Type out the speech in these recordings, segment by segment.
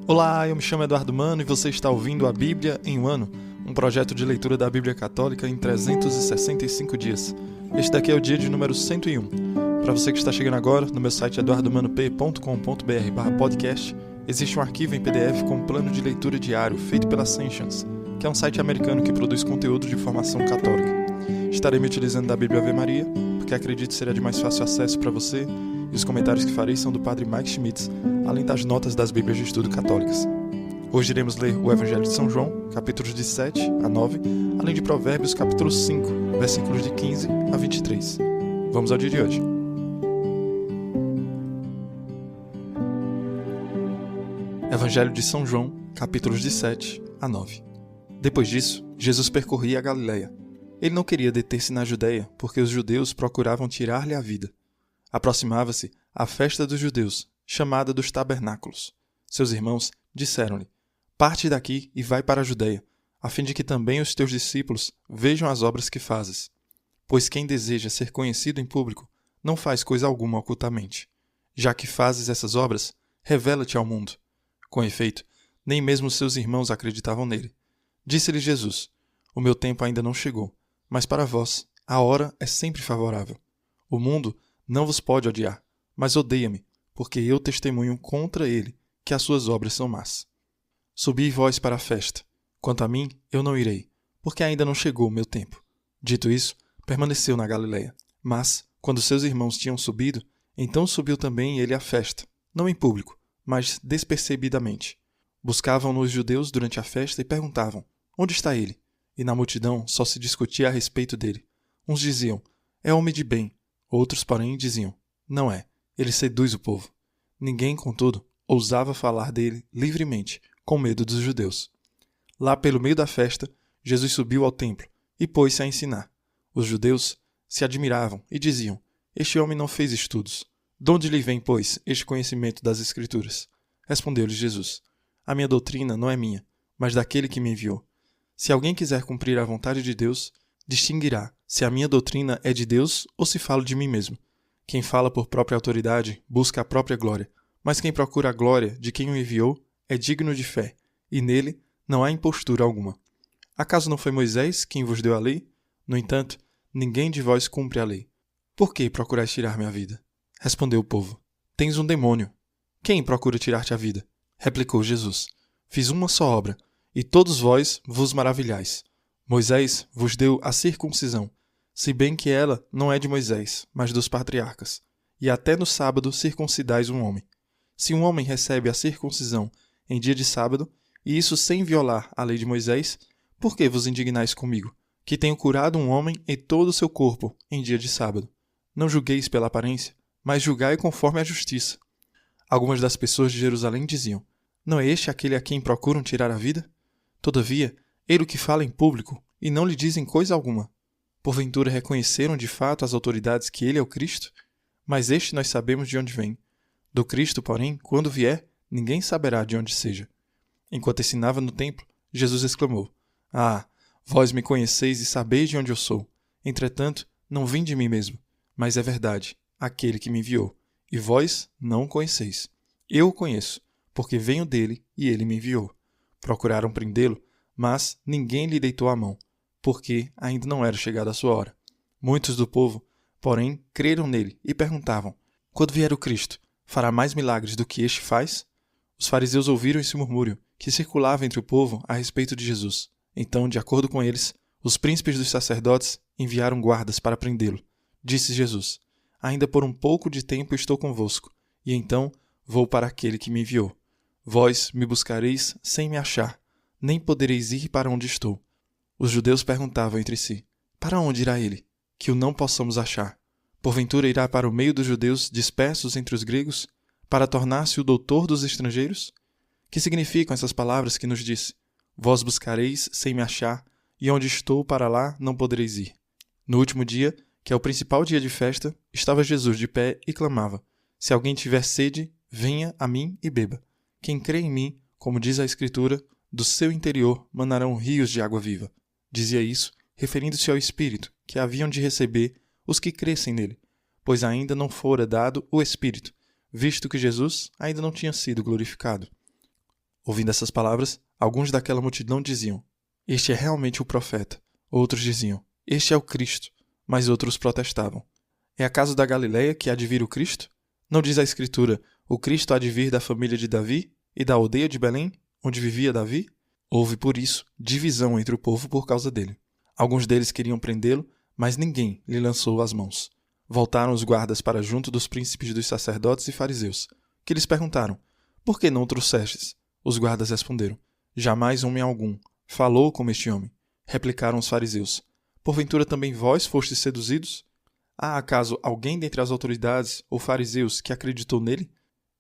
Olá, eu me chamo Eduardo Mano e você está ouvindo a Bíblia em um Ano, um projeto de leitura da Bíblia Católica em 365 dias. Este daqui é o dia de número 101. Para você que está chegando agora, no meu site eduardomano.p.com.br/podcast, existe um arquivo em PDF com um plano de leitura diário feito pela Ascensions, que é um site americano que produz conteúdo de formação católica. Estarei me utilizando da Bíblia Ave Maria, porque acredito que será de mais fácil acesso para você, e os comentários que farei são do Padre Mike Schmitz, além das notas das Bíblias de Estudo católicas. Hoje iremos ler o Evangelho de São João, capítulos de 7 a 9, além de Provérbios, capítulo 5, versículos de 15 a 23. Vamos ao dia de hoje. Evangelho de São João, capítulos de 7 a 9. Depois disso, Jesus percorria a Galileia. Ele não queria deter-se na Judeia, porque os judeus procuravam tirar-lhe a vida. Aproximava-se a festa dos judeus, chamada dos tabernáculos. Seus irmãos disseram-lhe: parte daqui e vai para a Judeia, a fim de que também os teus discípulos vejam as obras que fazes. Pois quem deseja ser conhecido em público não faz coisa alguma ocultamente. Já que fazes essas obras, revela-te ao mundo. Com efeito, nem mesmo seus irmãos acreditavam nele. Disse-lhe Jesus: o meu tempo ainda não chegou, mas para vós a hora é sempre favorável. O mundo não vos pode odiar, mas odeia-me, porque eu testemunho contra ele que as suas obras são más. Subi vós para a festa. Quanto a mim, eu não irei, porque ainda não chegou o meu tempo. Dito isso, permaneceu na Galileia. Mas, quando seus irmãos tinham subido, então subiu também ele à festa, não em público, mas despercebidamente. Buscavam-no os judeus durante a festa e perguntavam: onde está ele? E na multidão só se discutia a respeito dele. Uns diziam: é homem de bem. Outros, porém, diziam: não é, ele seduz o povo. Ninguém, contudo, ousava falar dele livremente, com medo dos judeus. Lá pelo meio da festa, Jesus subiu ao templo e pôs-se a ensinar. Os judeus se admiravam e diziam: este homem não fez estudos. De onde lhe vem, pois, este conhecimento das Escrituras? Respondeu-lhes Jesus: a minha doutrina não é minha, mas daquele que me enviou. Se alguém quiser cumprir a vontade de Deus, distinguirá se a minha doutrina é de Deus ou se falo de mim mesmo. Quem fala por própria autoridade busca a própria glória, mas quem procura a glória de quem o enviou é digno de fé, e nele não há impostura alguma. Acaso não foi Moisés quem vos deu a lei? No entanto, ninguém de vós cumpre a lei. Por que procurais tirar-me a vida? Respondeu o povo: tens um demônio. Quem procura tirar-te a vida? Replicou Jesus: fiz uma só obra, e todos vós vos maravilhais. Moisés vos deu a circuncisão, se bem que ela não é de Moisés, mas dos patriarcas. E até no sábado circuncidais um homem. Se um homem recebe a circuncisão em dia de sábado, e isso sem violar a lei de Moisés, por que vos indignais comigo, que tenho curado um homem em todo o seu corpo em dia de sábado? Não julgueis pela aparência, mas julgai conforme a justiça. Algumas das pessoas de Jerusalém diziam: não é este aquele a quem procuram tirar a vida? Todavia, ele que fala em público e não lhe dizem coisa alguma. Porventura reconheceram de fato as autoridades que ele é o Cristo? Mas este nós sabemos de onde vem. Do Cristo, porém, quando vier, ninguém saberá de onde seja. Enquanto ensinava no templo, Jesus exclamou: ah, vós me conheceis e sabeis de onde eu sou. Entretanto, não vim de mim mesmo, mas é verdade, aquele que me enviou. E vós não o conheceis. Eu o conheço, porque venho dele e ele me enviou. Procuraram prendê-lo, mas ninguém lhe deitou a mão, porque ainda não era chegada a sua hora. Muitos do povo, porém, creram nele e perguntavam: quando vier o Cristo, fará mais milagres do que este faz? Os fariseus ouviram esse murmúrio que circulava entre o povo a respeito de Jesus. Então, de acordo com eles, os príncipes dos sacerdotes enviaram guardas para prendê-lo. Disse Jesus: ainda por um pouco de tempo estou convosco, e então vou para aquele que me enviou. Vós me buscareis sem me achar, nem podereis ir para onde estou. Os judeus perguntavam entre si: para onde irá ele, que o não possamos achar? Porventura irá para o meio dos judeus dispersos entre os gregos, para tornar-se o doutor dos estrangeiros? Que significam essas palavras que nos disse: vós buscareis sem me achar, e onde estou para lá não podereis ir? No último dia, que é o principal dia de festa, estava Jesus de pé e clamava: se alguém tiver sede, venha a mim e beba. Quem crê em mim, como diz a Escritura, do seu interior manarão rios de água viva. Dizia isso, referindo-se ao Espírito, que haviam de receber os que crescem nele, pois ainda não fora dado o Espírito, visto que Jesus ainda não tinha sido glorificado. Ouvindo essas palavras, alguns daquela multidão diziam: Este é realmente o profeta. Outros diziam: Este é o Cristo. Mas outros protestavam: É acaso da Galileia que há de vir o Cristo? Não diz a Escritura: O Cristo há de vir da família de Davi e da aldeia de Belém, onde vivia Davi? Houve, por isso, divisão entre o povo por causa dele. Alguns deles queriam prendê-lo, mas ninguém lhe lançou as mãos. Voltaram os guardas para junto dos príncipes dos sacerdotes e fariseus, que lhes perguntaram: Por que não o trouxestes? Os guardas responderam: Jamais homem algum falou como este homem. Replicaram os fariseus: Porventura também vós fostes seduzidos? Há acaso alguém dentre as autoridades ou fariseus que acreditou nele?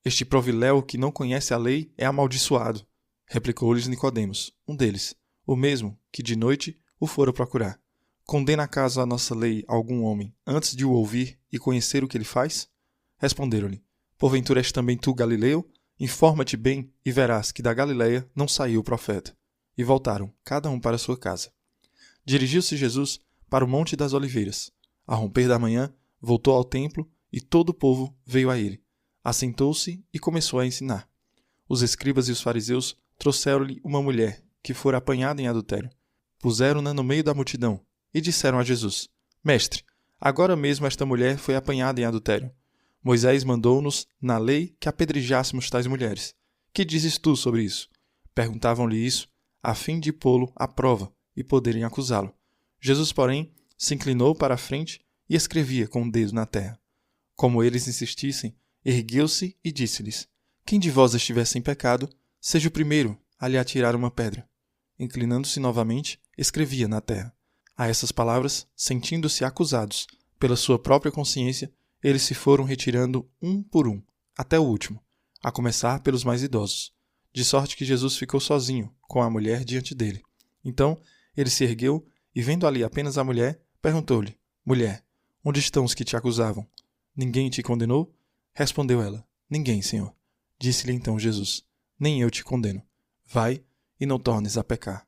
Este proviléu que não conhece a lei é amaldiçoado. Replicou-lhes Nicodemos, um deles, o mesmo que de noite o fora procurar. Condena acaso a nossa lei algum homem antes de o ouvir e conhecer o que ele faz? Responderam-lhe: Porventura és também tu Galileu? Informa-te bem e verás que da Galileia não saiu o profeta. E voltaram, cada um para sua casa. Dirigiu-se Jesus para o Monte das Oliveiras. A romper da manhã, voltou ao templo e todo o povo veio a ele. Assentou-se e começou a ensinar. Os escribas e os fariseus trouxeram-lhe uma mulher que fora apanhada em adultério. Puseram-na no meio da multidão e disseram a Jesus: Mestre, agora mesmo esta mulher foi apanhada em adultério. Moisés mandou-nos, na lei, que apedrejássemos tais mulheres. Que dizes tu sobre isso? Perguntavam-lhe isso, a fim de pô-lo à prova e poderem acusá-lo. Jesus, porém, se inclinou para a frente e escrevia com o dedo na terra. Como eles insistissem, ergueu-se e disse-lhes: Quem de vós estiver sem pecado, seja o primeiro a lhe atirar uma pedra. Inclinando-se novamente, escrevia na terra. A essas palavras, sentindo-se acusados pela sua própria consciência, eles se foram retirando um por um, até o último, a começar pelos mais idosos, de sorte que Jesus ficou sozinho, com a mulher diante dele. Então, ele se ergueu e, vendo ali apenas a mulher, perguntou-lhe: Mulher, onde estão os que te acusavam? Ninguém te condenou? Respondeu ela: Ninguém, Senhor. Disse-lhe então Jesus: Nem eu te condeno. Vai e não tornes a pecar.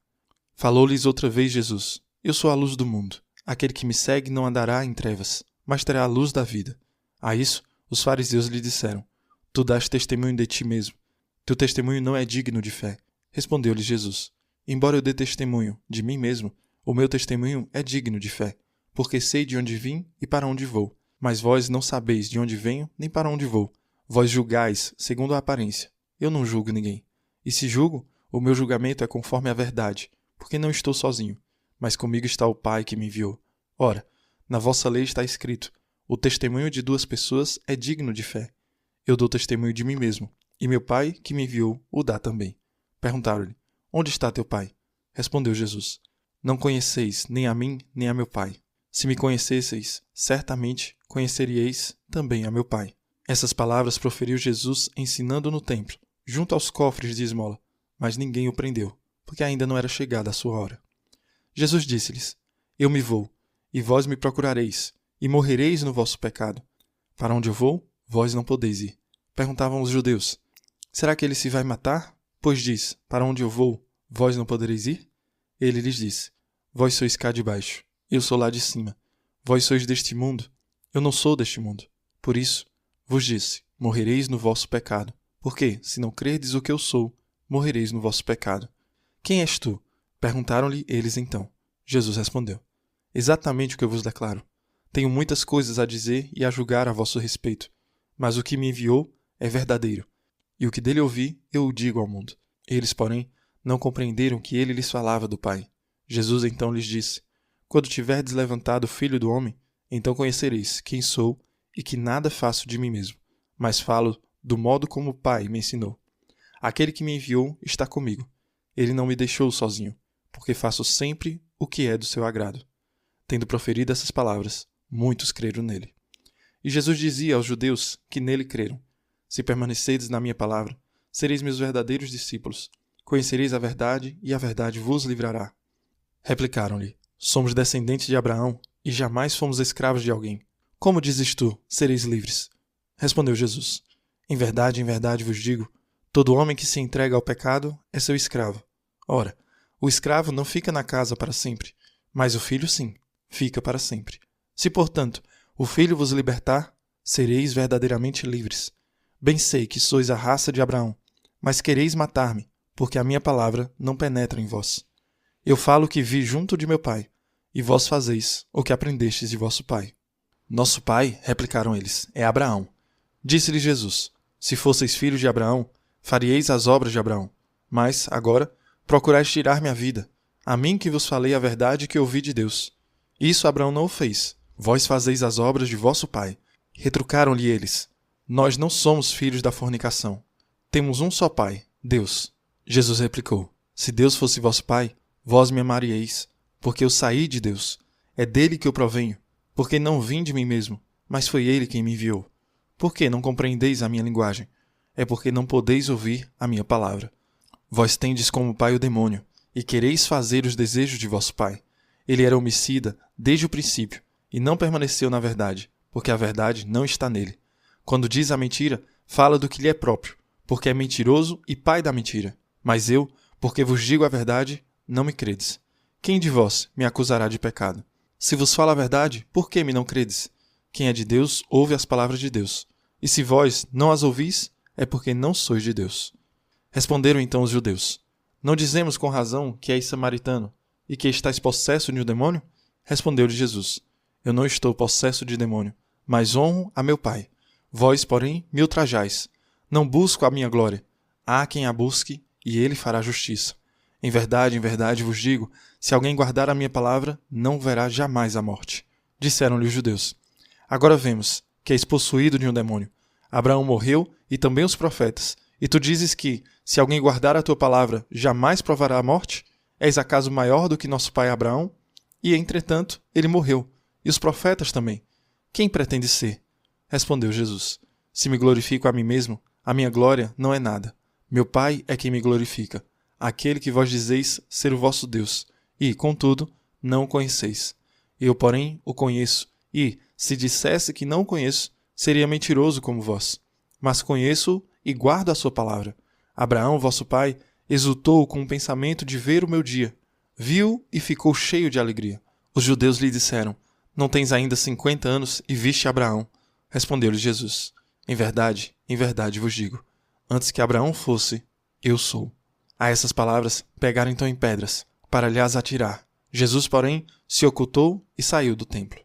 Falou-lhes outra vez Jesus: Eu sou a luz do mundo. Aquele que me segue não andará em trevas, mas terá a luz da vida. A isso, os fariseus lhe disseram: Tu dás testemunho de ti mesmo. Teu testemunho não é digno de fé. Respondeu-lhe Jesus: Embora eu dê testemunho de mim mesmo, o meu testemunho é digno de fé, porque sei de onde vim e para onde vou. Mas vós não sabeis de onde venho nem para onde vou. Vós julgais segundo a aparência. Eu não julgo ninguém. E se julgo, o meu julgamento é conforme a verdade, porque não estou sozinho, mas comigo está o Pai que me enviou. Ora, na vossa lei está escrito: o testemunho de duas pessoas é digno de fé. Eu dou testemunho de mim mesmo, e meu Pai que me enviou o dá também. Perguntaram-lhe: Onde está teu Pai? Respondeu Jesus: Não conheceis nem a mim nem a meu Pai. Se me conhecesseis, certamente conheceríeis também a meu Pai. Essas palavras proferiu Jesus ensinando no templo, junto aos cofres de esmola, mas ninguém o prendeu, porque ainda não era chegada a sua hora. Jesus disse-lhes: Eu me vou, e vós me procurareis, e morrereis no vosso pecado. Para onde eu vou, vós não podeis ir. Perguntavam os judeus: Será que ele se vai matar? Pois diz: Para onde eu vou, vós não podereis ir? Ele lhes disse: Vós sois cá de baixo, eu sou lá de cima. Vós sois deste mundo, eu não sou deste mundo. Por isso, vos disse: Morrereis no vosso pecado. Porque, se não crerdes o que eu sou, morrereis no vosso pecado. Quem és tu? Perguntaram-lhe eles então. Jesus respondeu: Exatamente o que eu vos declaro. Tenho muitas coisas a dizer e a julgar a vosso respeito, mas o que me enviou é verdadeiro, e o que dele ouvi eu o digo ao mundo. Eles, porém, não compreenderam que ele lhes falava do Pai. Jesus então lhes disse: Quando tiverdes levantado o Filho do Homem, então conhecereis quem sou e que nada faço de mim mesmo, mas falo do modo como o Pai me ensinou. Aquele que me enviou está comigo. Ele não me deixou sozinho, porque faço sempre o que é do seu agrado. Tendo proferido essas palavras, muitos creram nele. E Jesus dizia aos judeus que nele creram: Se permanecerdes na minha palavra, sereis meus verdadeiros discípulos. Conhecereis a verdade, e a verdade vos livrará. Replicaram-lhe: Somos descendentes de Abraão, e jamais fomos escravos de alguém. Como dizes tu, sereis livres? Respondeu Jesus: em verdade vos digo, todo homem que se entrega ao pecado é seu escravo. Ora, o escravo não fica na casa para sempre, mas o filho sim, fica para sempre. Se, portanto, o filho vos libertar, sereis verdadeiramente livres. Bem sei que sois a raça de Abraão, mas quereis matar-me, porque a minha palavra não penetra em vós. Eu falo o que vi junto de meu pai, e vós fazeis o que aprendestes de vosso pai. Nosso pai, replicaram eles, é Abraão. Disse-lhe Jesus, se fosseis filhos de Abraão, faríeis as obras de Abraão. Mas, agora, procurais tirar minha vida, a mim que vos falei a verdade que ouvi de Deus. Isso Abraão não o fez. Vós fazeis as obras de vosso pai. Retrucaram-lhe eles, nós não somos filhos da fornicação. Temos um só pai, Deus. Jesus replicou, se Deus fosse vosso pai, vós me amaríeis, porque eu saí de Deus. É dele que eu provenho, porque não vim de mim mesmo, mas foi ele quem me enviou. Por que não compreendeis a minha linguagem? É porque não podeis ouvir a minha palavra. Vós tendes como pai o demônio, e quereis fazer os desejos de vosso pai. Ele era homicida desde o princípio, e não permaneceu na verdade, porque a verdade não está nele. Quando diz a mentira, fala do que lhe é próprio, porque é mentiroso e pai da mentira. Mas eu, porque vos digo a verdade, não me credes. Quem de vós me acusará de pecado? Se vos falo a verdade, por que me não credes? Quem é de Deus, ouve as palavras de Deus. E se vós não as ouvis, é porque não sois de Deus. Responderam então os judeus, não dizemos com razão que és samaritano, e que estáis possesso de um demônio? Respondeu-lhe Jesus, eu não estou possesso de demônio, mas honro a meu Pai. Vós, porém, me ultrajais. Não busco a minha glória. Há quem a busque, e ele fará justiça. Em verdade vos digo, se alguém guardar a minha palavra, não verá jamais a morte. Disseram-lhe os judeus, agora vemos que és possuído de um demônio. Abraão morreu, e também os profetas. E tu dizes que, se alguém guardar a tua palavra, jamais provará a morte? És acaso maior do que nosso pai Abraão? E, entretanto, ele morreu. E os profetas também. Quem pretende ser? Respondeu Jesus. Se me glorifico a mim mesmo, a minha glória não é nada. Meu Pai é quem me glorifica, aquele que vós dizeis ser o vosso Deus. E, contudo, não o conheceis. Eu, porém, o conheço. E, se dissesse que não o conheço, seria mentiroso como vós. Mas conheço-o e guardo a sua palavra. Abraão, vosso pai, exultou com o pensamento de ver o meu dia. Viu e ficou cheio de alegria. Os judeus lhe disseram, não tens ainda 50 anos e viste Abraão? Respondeu-lhe Jesus, em verdade vos digo, antes que Abraão fosse, eu sou. A essas palavras pegaram então em pedras, para lhe as atirar. Jesus, porém, se ocultou e saiu do templo.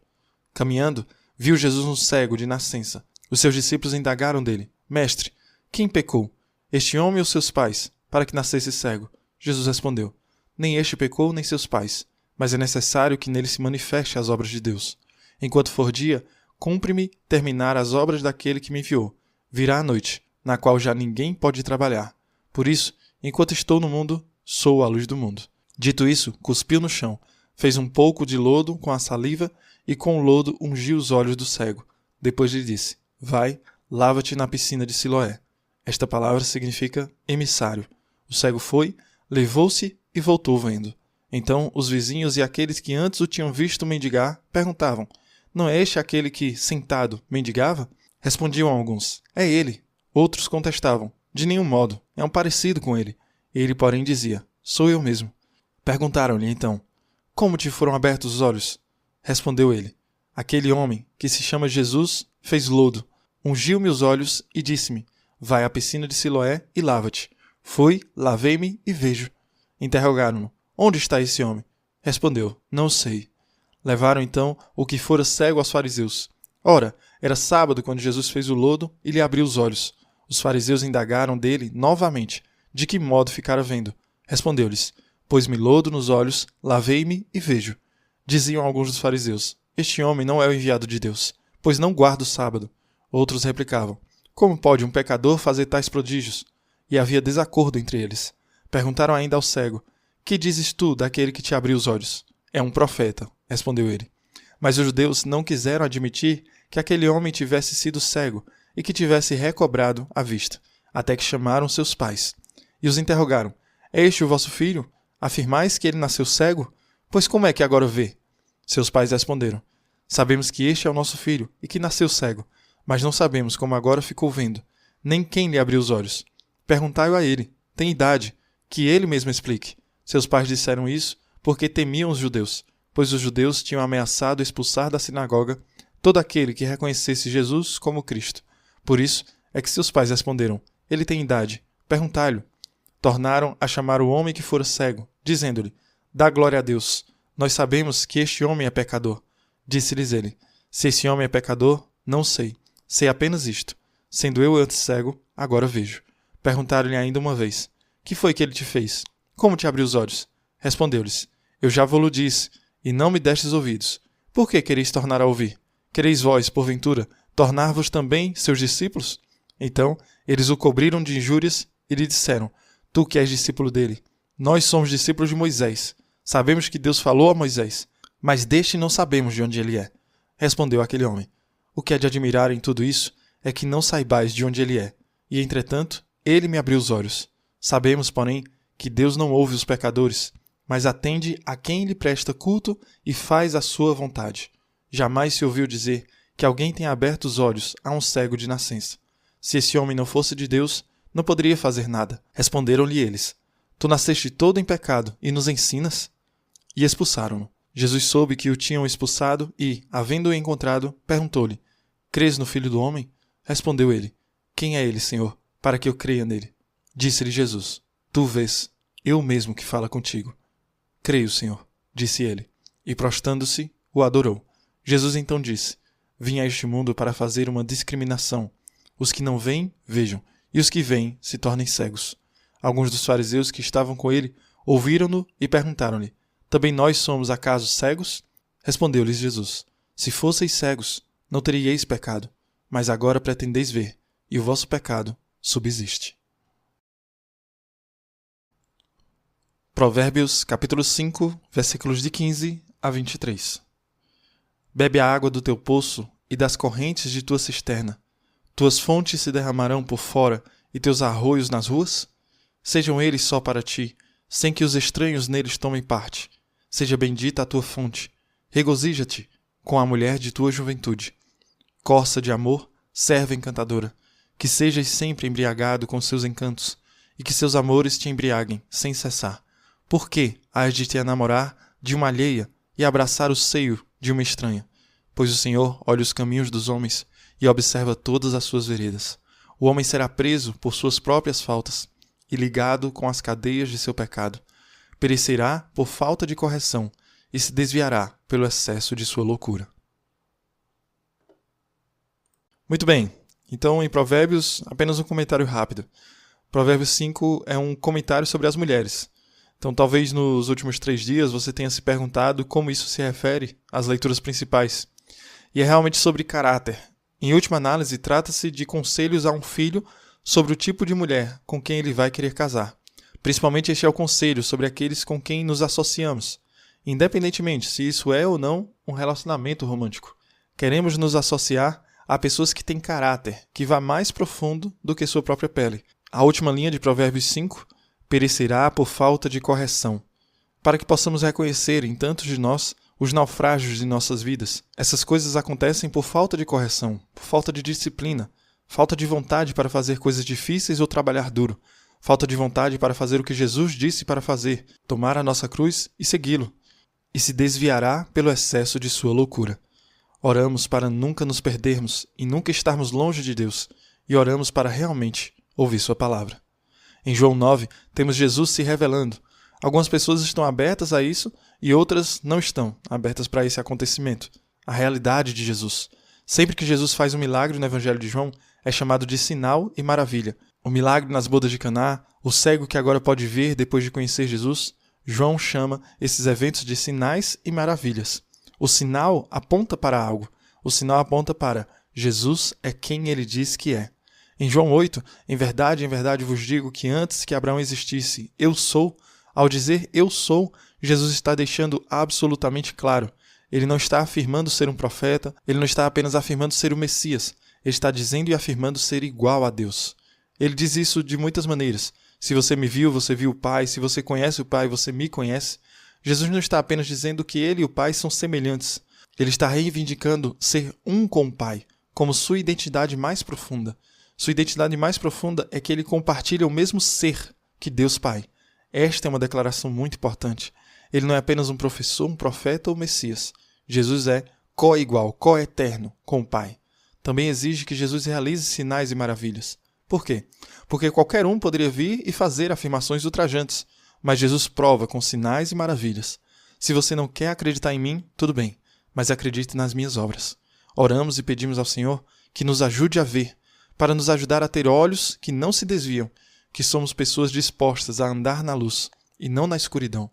Caminhando, viu Jesus um cego de nascença. Os seus discípulos indagaram dele, mestre, quem pecou, este homem ou seus pais, para que nascesse cego? Jesus respondeu, nem este pecou, nem seus pais, mas é necessário que nele se manifeste as obras de Deus. Enquanto for dia, cumpre-me terminar as obras daquele que me enviou. Virá a noite, na qual já ninguém pode trabalhar. Por isso, enquanto estou no mundo, sou a luz do mundo. Dito isso, cuspiu no chão, fez um pouco de lodo com a saliva e com o lodo ungiu os olhos do cego. Depois lhe disse, vai, lava-te na piscina de Siloé. Esta palavra significa emissário. O cego foi, levou-se e voltou vendo. Então os vizinhos e aqueles que antes o tinham visto mendigar perguntavam, não é este aquele que, sentado, mendigava? Respondiam alguns, é ele. Outros contestavam, de nenhum modo, é um parecido com ele. Ele, porém, dizia, sou eu mesmo. Perguntaram-lhe então, como te foram abertos os olhos? Respondeu ele, aquele homem, que se chama Jesus, fez lodo, ungiu-me os olhos e disse-me, vai à piscina de Siloé e lava-te. Fui, lavei-me e vejo. Interrogaram-no, onde está esse homem? Respondeu, não sei. Levaram então o que fora cego aos fariseus. Ora, era sábado quando Jesus fez o lodo e lhe abriu os olhos. Os fariseus indagaram dele novamente, de que modo ficara vendo. Respondeu-lhes, pôs-me lodo nos olhos, lavei-me e vejo. Diziam alguns dos fariseus, este homem não é o enviado de Deus, pois não guarda o sábado. Outros replicavam, como pode um pecador fazer tais prodígios? E havia desacordo entre eles. Perguntaram ainda ao cego, que dizes tu daquele que te abriu os olhos? É um profeta, respondeu ele. Mas os judeus não quiseram admitir que aquele homem tivesse sido cego e que tivesse recobrado a vista, até que chamaram seus pais. E os interrogaram, é este o vosso filho? Afirmais que ele nasceu cego? Pois como é que agora vê? Seus pais responderam, sabemos que este é o nosso filho e que nasceu cego, mas não sabemos como agora ficou vendo, nem quem lhe abriu os olhos. Perguntai-o a ele, tem idade, que ele mesmo explique. Seus pais disseram isso porque temiam os judeus, pois os judeus tinham ameaçado expulsar da sinagoga todo aquele que reconhecesse Jesus como Cristo. Por isso é que seus pais responderam, ele tem idade, perguntai-lhe. tornaram a chamar o homem que fora cego, dizendo-lhe: Dá glória a Deus. Nós sabemos que este homem é pecador. Disse-lhes ele: Se esse homem é pecador, não sei. Sei apenas isto. Sendo eu antes cego, agora vejo. Perguntaram-lhe ainda uma vez: Que foi que ele te fez? Como te abriu os olhos? Respondeu-lhes: Eu já vos-lo disse, e não me destes ouvidos. Por que quereis tornar a ouvir? Quereis vós, porventura, tornar-vos também seus discípulos? Então eles o cobriram de injúrias e lhe disseram: Tu que és discípulo dele, nós somos discípulos de Moisés. Sabemos que Deus falou a Moisés, mas deste não sabemos de onde ele é. Respondeu aquele homem: O que é de admirar em tudo isso é que não saibais de onde ele é. E, entretanto, ele me abriu os olhos. Sabemos, porém, que Deus não ouve os pecadores, mas atende a quem lhe presta culto e faz a sua vontade. Jamais se ouviu dizer que alguém tenha aberto os olhos a um cego de nascença. Se esse homem não fosse de Deus, não poderia fazer nada. Responderam-lhe eles: Tu nasceste todo em pecado e nos ensinas? E expulsaram-no. Jesus soube que o tinham expulsado e, havendo-o encontrado, perguntou-lhe: Crês no Filho do Homem? Respondeu ele: Quem é ele, Senhor, para que eu creia nele? Disse-lhe Jesus: Tu vês, eu mesmo que fala contigo. Creio, Senhor, disse ele, e prostrando-se, o adorou. Jesus então disse: Vim a este mundo para fazer uma discriminação. Os que não veem, vejam, e os que veem se tornem cegos. Alguns dos fariseus que estavam com ele ouviram-no e perguntaram-lhe: Também nós somos acaso cegos? Respondeu-lhes Jesus: Se fosseis cegos, não teríeis pecado, mas agora pretendeis ver, e o vosso pecado subsiste. Provérbios, capítulo 5, versículos de 15 a 23. Bebe a água do teu poço e das correntes de tua cisterna. Tuas fontes se derramarão por fora e teus arroios nas ruas? Sejam eles só para ti, sem que os estranhos neles tomem parte. Seja bendita a tua fonte. Regozija-te com a mulher de tua juventude. Corça de amor, serva encantadora. Que sejas sempre embriagado com seus encantos, e que seus amores te embriaguem sem cessar. Por que hás de te enamorar de uma alheia e abraçar o seio de uma estranha? Pois o Senhor olha os caminhos dos homens e observa todas as suas veredas. O homem será preso por suas próprias faltas e ligado com as cadeias de seu pecado. Perecerá por falta de correção e se desviará pelo excesso de sua loucura. Muito bem, então em Provérbios, apenas um comentário rápido. Provérbios 5 é um comentário sobre as mulheres. Então talvez nos últimos 3 dias você tenha se perguntado como isso se refere às leituras principais. E é realmente sobre caráter. Em última análise, trata-se de conselhos a um filho sobre o tipo de mulher com quem ele vai querer casar. Principalmente este é o conselho sobre aqueles com quem nos associamos, independentemente se isso é ou não um relacionamento romântico. Queremos nos associar a pessoas que têm caráter, que vá mais profundo do que sua própria pele. A última linha de Provérbios 5, perecerá por falta de correção, para que possamos reconhecer em tantos de nós os naufrágios de nossas vidas. Essas coisas acontecem por falta de correção, por falta de disciplina, falta de vontade para fazer coisas difíceis ou trabalhar duro, falta de vontade para fazer o que Jesus disse para fazer, tomar a nossa cruz e segui-lo, e se desviará pelo excesso de sua loucura. Oramos para nunca nos perdermos e nunca estarmos longe de Deus, e oramos para realmente ouvir sua palavra. Em João 9, temos Jesus se revelando. Algumas pessoas estão abertas a isso e outras não estão abertas para esse acontecimento, a realidade de Jesus. Sempre que Jesus faz um milagre no Evangelho de João, é chamado de sinal e maravilha. O milagre nas bodas de Caná, o cego que agora pode ver depois de conhecer Jesus, João chama esses eventos de sinais e maravilhas. O sinal aponta para algo. O sinal aponta para Jesus é quem ele diz que é. Em João 8, em verdade vos digo que antes que Abraão existisse, eu sou. Ao dizer eu sou, Jesus está deixando absolutamente claro. Ele não está afirmando ser um profeta, ele não está apenas afirmando ser o Messias. Ele está dizendo e afirmando ser igual a Deus. Ele diz isso de muitas maneiras. Se você me viu, você viu o Pai. Se você conhece o Pai, você me conhece. Jesus não está apenas dizendo que ele e o Pai são semelhantes. Ele está reivindicando ser um com o Pai, como sua identidade mais profunda. Sua identidade mais profunda é que ele compartilha o mesmo ser que Deus Pai. Esta é uma declaração muito importante. Ele não é apenas um professor, um profeta ou Messias. Jesus é co-igual, co-eterno com o Pai. Também exige que Jesus realize sinais e maravilhas. Por quê? Porque qualquer um poderia vir e fazer afirmações ultrajantes, mas Jesus prova com sinais e maravilhas. Se você não quer acreditar em mim, tudo bem, mas acredite nas minhas obras. Oramos e pedimos ao Senhor que nos ajude a ver, para nos ajudar a ter olhos que não se desviam, que somos pessoas dispostas a andar na luz e não na escuridão.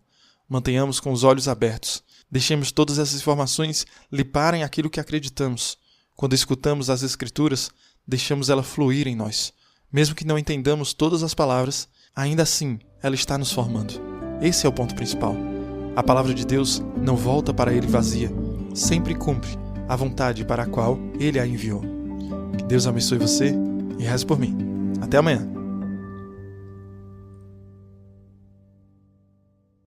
Mantenhamos com os olhos abertos. Deixemos todas essas informações liparem aquilo que acreditamos. Quando escutamos as Escrituras, deixamos ela fluir em nós. Mesmo que não entendamos todas as palavras, ainda assim ela está nos formando. Esse é o ponto principal. A palavra de Deus não volta para ele vazia, sempre cumpre a vontade para a qual ele a enviou. Que Deus abençoe você e reze por mim. Até amanhã.